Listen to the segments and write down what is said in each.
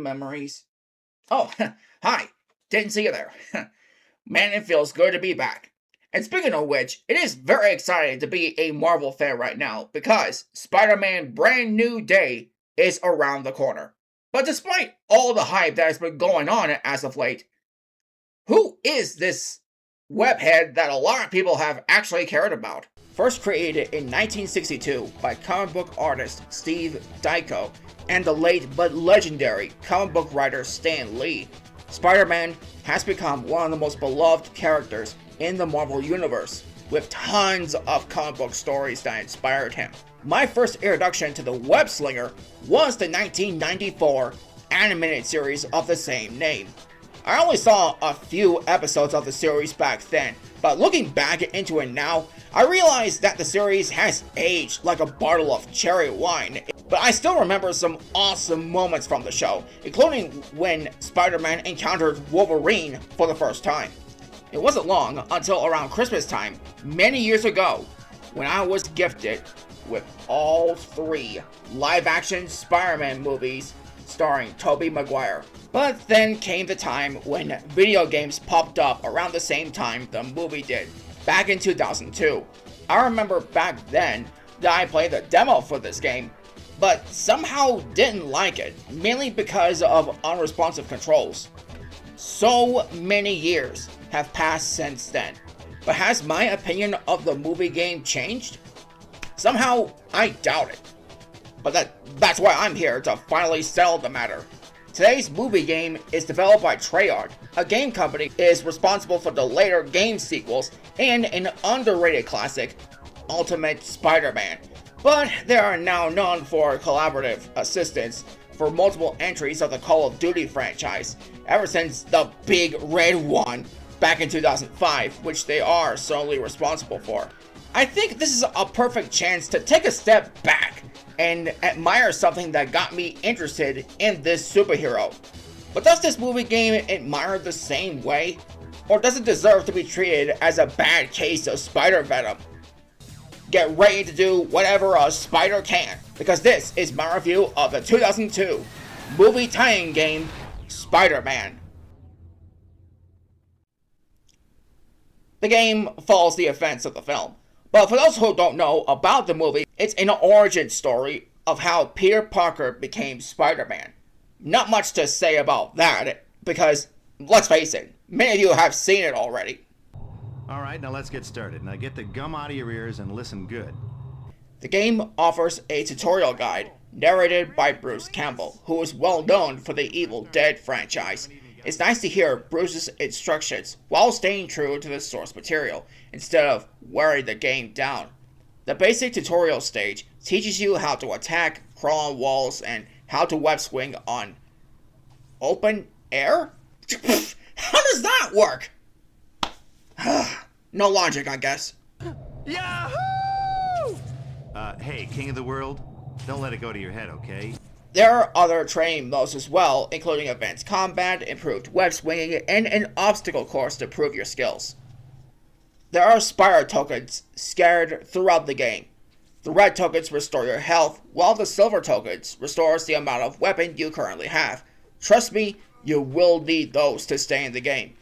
memories. Oh, hi. Didn't see you there. Man, it feels good to be back. And speaking of which, it is very exciting to be a Marvel fan right now because Spider-Man Brand New Day is around the corner. But despite all the hype that has been going on as of late, who is this webhead that a lot of people have actually cared about? First created in 1962 by comic book artist Steve Ditko and the late but legendary comic book writer Stan Lee, Spider-Man has become one of the most beloved characters in the Marvel Universe, with tons of comic book stories that inspired him. My first introduction to the web slinger was the 1994 animated series of the same name. I only saw a few episodes of the series back then, but looking back into it now, I realized that the series has aged like a bottle of cherry wine. But I still remember some awesome moments from the show, including when Spider-Man encountered Wolverine for the first time. It wasn't long until around Christmas time, many years ago, when I was gifted with all 3 live-action Spider-Man movies starring Tobey Maguire. But then came the time when video games popped up around the same time the movie did, back in 2002. I remember back then that I played the demo for this game, but somehow didn't like it, mainly because of unresponsive controls. So many years have passed since then, but has my opinion of the movie game changed? Somehow, I doubt it. But that's why I'm here to finally settle the matter. Today's movie game is developed by Treyarch, a game company that is responsible for the later game sequels and an underrated classic, Ultimate Spider-Man. But they are now known for collaborative assistance for multiple entries of the Call of Duty franchise, ever since the big red one back in 2005, which they are solely responsible for. I think this is a perfect chance to take a step back and admire something that got me interested in this superhero. But does this movie game admire the same way? Or does it deserve to be treated as a bad case of spider venom? Get ready to do whatever a spider can, because this is my review of the 2002 movie tie-in game, Spider-Man. The game follows the events of the film, but for those who don't know about the movie, it's an origin story of how Peter Parker became Spider-Man. Not much to say about that, because, let's face it, many of you have seen it already. Alright, now let's get started. Now get the gum out of your ears and listen good. The game offers a tutorial guide narrated by Bruce Campbell, who is well known for the Evil Dead franchise. It's nice to hear Bruce's instructions while staying true to the source material, instead of wearing the game down. The basic tutorial stage teaches you how to attack, crawl on walls, and how to web swing on open air? How does that work? No logic, I guess. Yahoo! Hey, King of the World, don't let it go to your head, okay? There are other training modes as well, including advanced combat, improved web swinging, and an obstacle course to prove your skills. There are spider tokens scattered throughout the game. The red tokens restore your health, while the silver tokens restores the amount of weapon you currently have. Trust me, you will need those to stay in the game.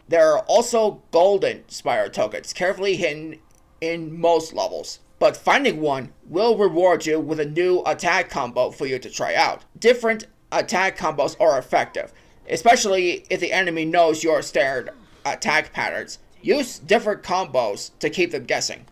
There are also golden spider tokens carefully hidden in most levels, but finding one will reward you with a new attack combo for you to try out. Different attack combos are effective, especially if the enemy knows your standard attack patterns. Use different combos to keep them guessing.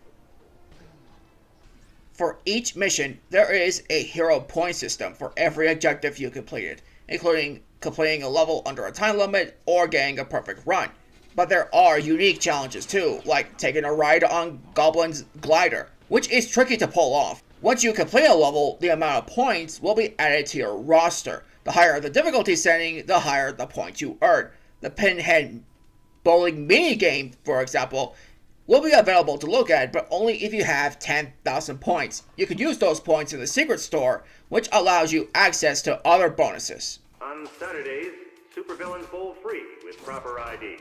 For each mission, there is a hero point system for every objective you completed, including completing a level under a time limit or getting a perfect run. But there are unique challenges too, like taking a ride on Goblin's glider, which is tricky to pull off. Once you complete a level, the amount of points will be added to your roster. The higher the difficulty setting, the higher the points you earn. The pinhead bowling minigame, for example, will be available to look at, but only if you have 10,000 points. You can use those points in the secret store, which allows you access to other bonuses. On Saturdays, supervillains bowl free with proper ID.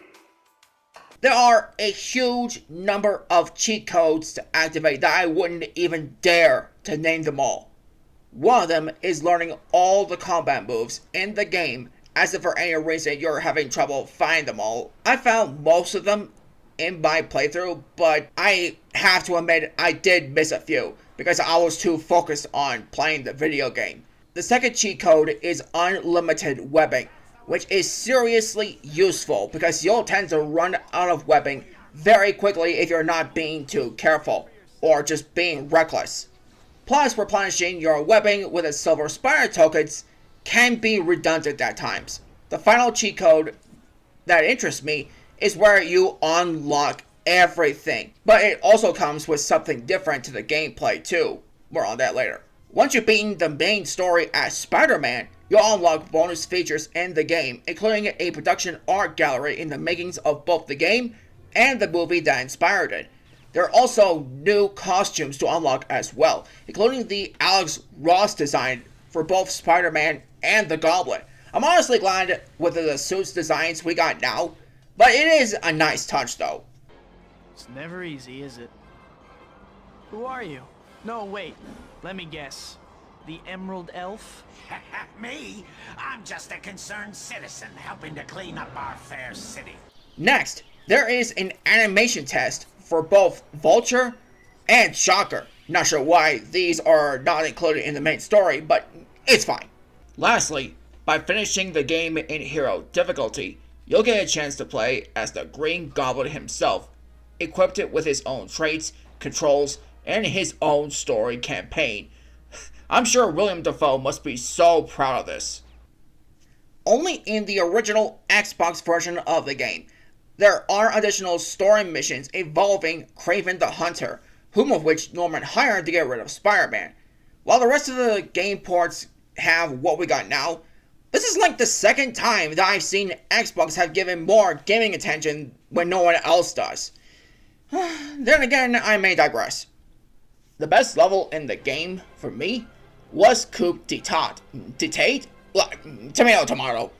There are a huge number of cheat codes to activate that I wouldn't even dare to name them all. One of them is learning all the combat moves in the game, as if for any reason you're having trouble finding them all. I found most of them in my playthrough, but I have to admit I did miss a few because I was too focused on playing the video game. The second cheat code is unlimited webbing, which is seriously useful because you'll tend to run out of webbing very quickly if you're not being too careful or just being reckless. Plus, replenishing your webbing with the silver spider tokens can be redundant at times. The final cheat code that interests me is where you unlock everything, but it also comes with something different to the gameplay too. More on that later. Once you've beaten the main story as Spider-Man, you'll unlock bonus features in the game, including a production art gallery in the makings of both the game and the movie that inspired it. There are also new costumes to unlock as well, including the Alex Ross design for both Spider-Man and the Goblin. I'm honestly glad with the suits designs we got now, but it is a nice touch though. It's never easy, is it? Who are you? No, wait. Let me guess. The Emerald Elf? Me? I'm just a concerned citizen helping to clean up our fair city. Next, there is an animation test for both Vulture and Shocker. Not sure why these are not included in the main story, but it's fine. Lastly, by finishing the game in Hero difficulty, you'll get a chance to play as the Green Goblin himself, equipped with his own traits, controls, and his own story campaign. I'm sure William Dafoe must be so proud of this. Only in the original Xbox version of the game, there are additional story missions involving Kraven the Hunter, whom of which Norman hired to get rid of Spider-Man. While the rest of the game ports have what we got now, this is like the second time that I've seen Xbox have given more gaming attention when no one else does. Then again, I may digress. The best level in the game, for me, was Coup d'etat. Tomato.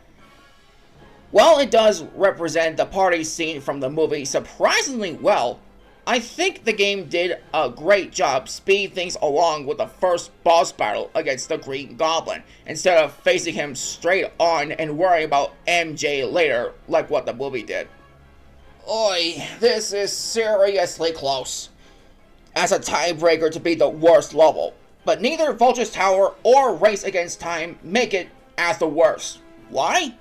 While it does represent the party scene from the movie surprisingly well, I think the game did a great job speeding things along with the first boss battle against the Green Goblin, instead of facing him straight on and worrying about MJ later like what the movie did. Oi, this is seriously close. As a tiebreaker to be the worst level, but neither Vulture's Tower or Race Against Time make it as the worst. Why?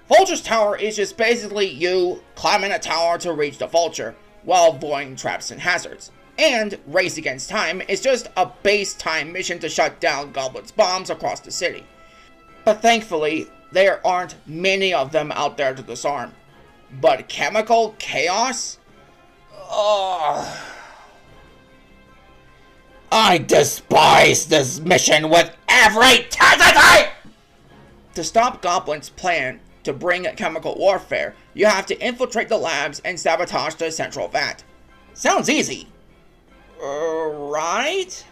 Vulture's Tower is just basically you climbing a tower to reach the Vulture, while avoiding traps and hazards. And Race Against Time is just a base time mission to shut down Goblin's bombs across the city. But thankfully, there aren't many of them out there to disarm. But Chemical Chaos? Ugh. I despise this mission with every tendency! To stop Goblin's plan to bring chemical warfare, you have to infiltrate the labs and sabotage the central vat. Sounds easy. Right?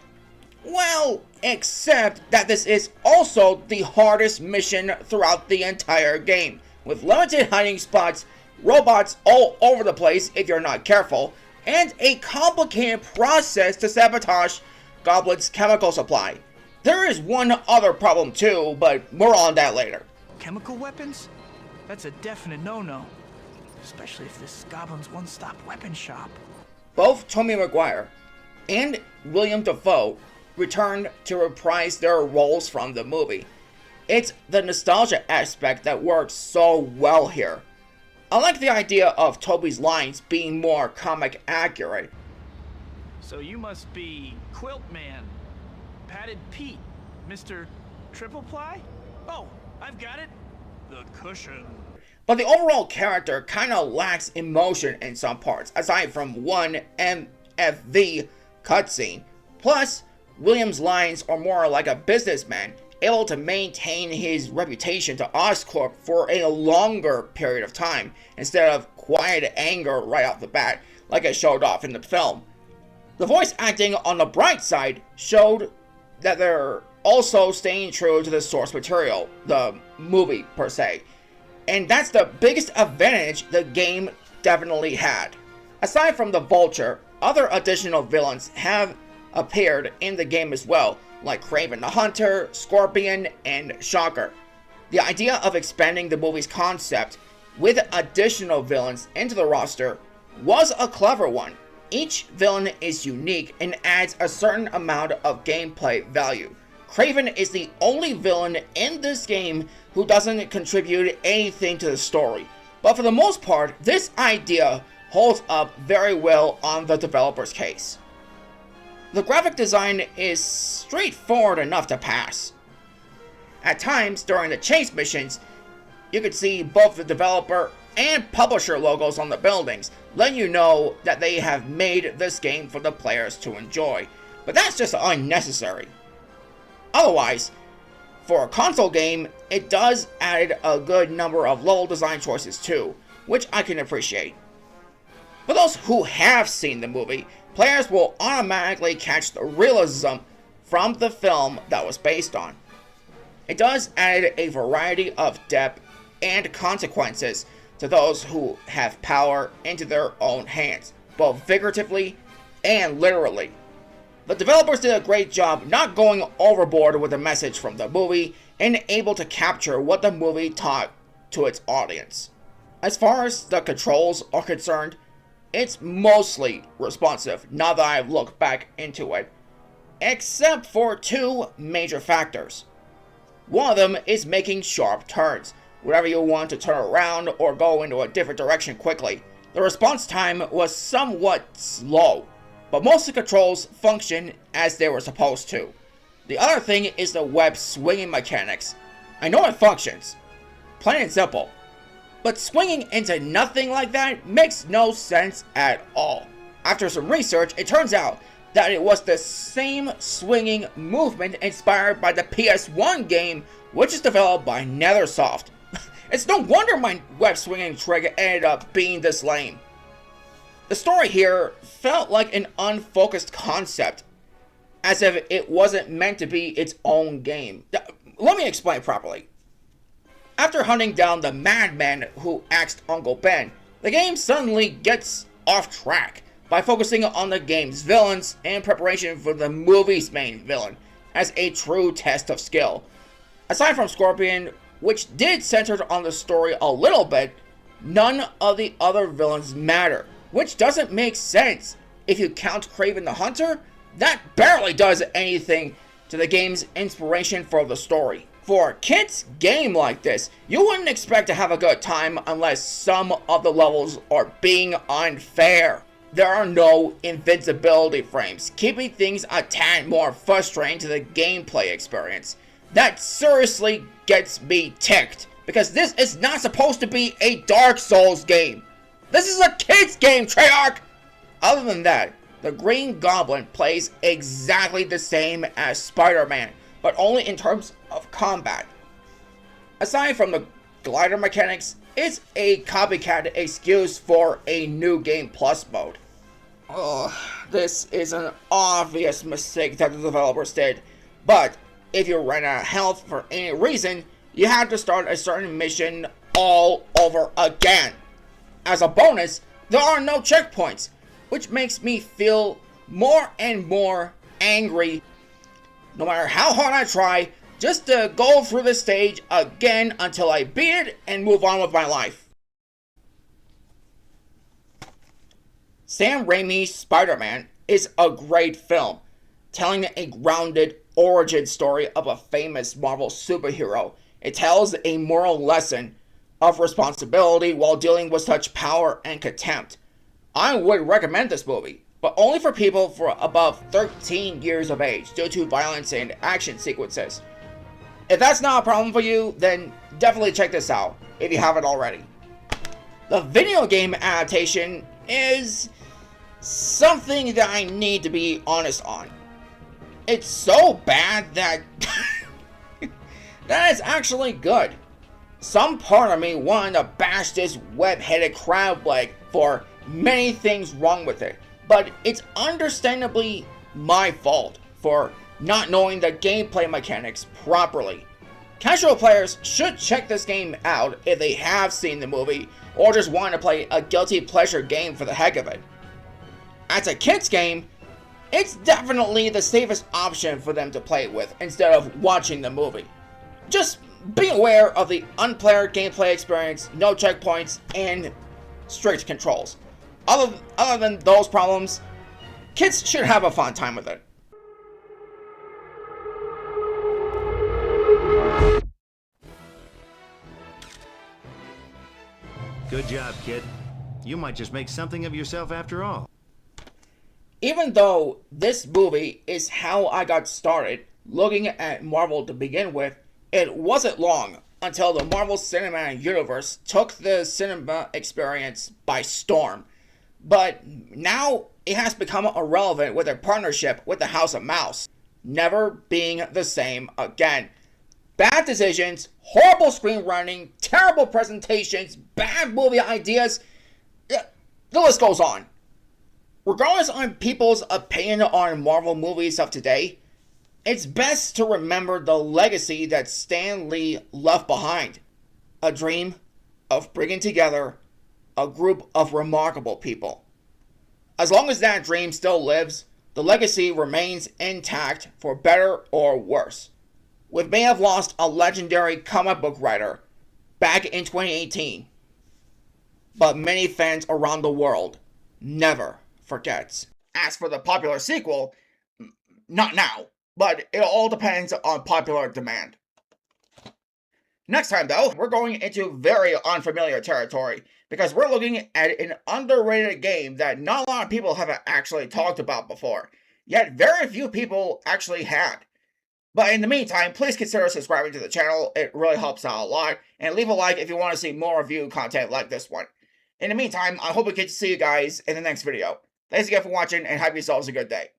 Well, except that this is also the hardest mission throughout the entire game, with limited hiding spots, robots all over the place if you're not careful, and a complicated process to sabotage Goblin's chemical supply. There is one other problem too, but more on that later. Chemical weapons? That's a definite no-no. Especially if this Goblin's one-stop weapon shop. Both Tobey Maguire and William Dafoe returned to reprise their roles from the movie. It's the nostalgia aspect that works so well here. I like the idea of Toby's lines being more comic accurate. So you must be Quilt Man, Padded Pete, Mr. Triple Ply? Oh, I've got it. The cushion. But the overall character kinda lacks emotion in some parts, aside from one MFV cutscene. Plus, William's lines are more like a businessman, able to maintain his reputation to Oscorp for a longer period of time, instead of quiet anger right off the bat, like it showed off in the film. The voice acting on the bright side showed that they're also staying true to the source material, the movie per se. And that's the biggest advantage the game definitely had. Aside from the Vulture, other additional villains have appeared in the game as well, like Kraven the Hunter, Scorpion, and Shocker. The idea of expanding the movie's concept with additional villains into the roster was a clever one. Each villain is unique and adds a certain amount of gameplay value. Kraven is the only villain in this game who doesn't contribute anything to the story, but for the most part, this idea holds up very well on the developer's case. The graphic design is straightforward enough to pass. At times, during the chase missions, you could see both the developer and publisher logos on the buildings, letting you know that they have made this game for the players to enjoy, but that's just unnecessary. Otherwise, for a console game, it does add a good number of level design choices too, which I can appreciate. For those who have seen the movie, players will automatically catch the realism from the film that was based on. It does add a variety of depth and consequences to those who have power into their own hands, both figuratively and literally. The developers did a great job not going overboard with the message from the movie and able to capture what the movie taught to its audience. As far as the controls are concerned, it's mostly responsive now that I've looked back into it, except for two major factors. One of them is making sharp turns. Whenever you want to turn around or go into a different direction quickly, the response time was somewhat slow, but most of the controls function as they were supposed to. The other thing is the web swinging mechanics. I know it functions, plain and simple, but swinging into nothing like that makes no sense at all. After some research, it turns out that it was the same swinging movement inspired by the PS1 game, which is developed by Nethersoft. It's no wonder my web swinging trick ended up being this lame. The story here felt like an unfocused concept, as if it wasn't meant to be its own game. Let me explain properly. After hunting down the madman who axed Uncle Ben, the game suddenly gets off track by focusing on the game's villains in preparation for the movie's main villain, as a true test of skill. Aside from Scorpion, which did center on the story a little bit, none of the other villains matter, which doesn't make sense. If you count Kraven the Hunter, that barely does anything to the game's inspiration for the story. For a kid's game like this, you wouldn't expect to have a good time unless some of the levels are being unfair. There are no invincibility frames, keeping things a tad more frustrating to the gameplay experience. That seriously gets me ticked, because this is not supposed to be a Dark Souls game. This is a kid's game, Treyarch! Other than that, the Green Goblin plays exactly the same as Spider-Man, but only in terms of combat. Aside from the glider mechanics, it's a copycat excuse for a New Game Plus mode. This is an obvious mistake that the developers did, but if you run out of health for any reason, you have to start a certain mission all over again. As a bonus, there are no checkpoints, which makes me feel more and more angry no matter how hard I try, just to go through the stage again until I beat it and move on with my life. Sam Raimi's Spider-Man is a great film, telling a grounded origin story of a famous Marvel superhero. It tells a moral lesson of responsibility while dealing with such power and contempt. I would recommend this movie, but only for people for above 13 years of age due to violence and action sequences. If that's not a problem for you, then definitely check this out if you haven't already. The video game adaptation is something that I need to be honest on. It's so bad that that is actually good. Some part of me wanted to bash this web-headed crab leg for many things wrong with it, but it's understandably my fault for not knowing the gameplay mechanics properly. Casual players should check this game out if they have seen the movie or just want to play a guilty pleasure game for the heck of it. As a kid's game, It's definitely the safest option for them to play with instead of watching the movie. Just be aware of the unplayed gameplay experience, no checkpoints, and strict controls. Other than those problems, kids should have a fun time with it. Good job, kid. You might just make something of yourself after all. Even though this movie is how I got started looking at Marvel to begin with, it wasn't long until the Marvel Cinematic Universe took the cinema experience by storm. But now it has become irrelevant with their partnership with the House of Mouse, never being the same again. Bad decisions, horrible screenwriting, terrible presentations, bad movie ideas, the list goes on. Regardless on people's opinion on Marvel movies of today, it's best to remember the legacy that Stan Lee left behind. A dream of bringing together a group of remarkable people. As long as that dream still lives, the legacy remains intact for better or worse. We may have lost a legendary comic book writer back in 2018, but many fans around the world never forgets. As for the popular sequel, not now, but it all depends on popular demand. Next time though, we're going into very unfamiliar territory because we're looking at an underrated game that not a lot of people have actually talked about before, yet very few people actually had. But in the meantime, please consider subscribing to the channel, it really helps out a lot, and leave a like if you want to see more review content like this one. In the meantime, I hope we get to see you guys in the next video. Thanks again for watching, and have yourselves a good day.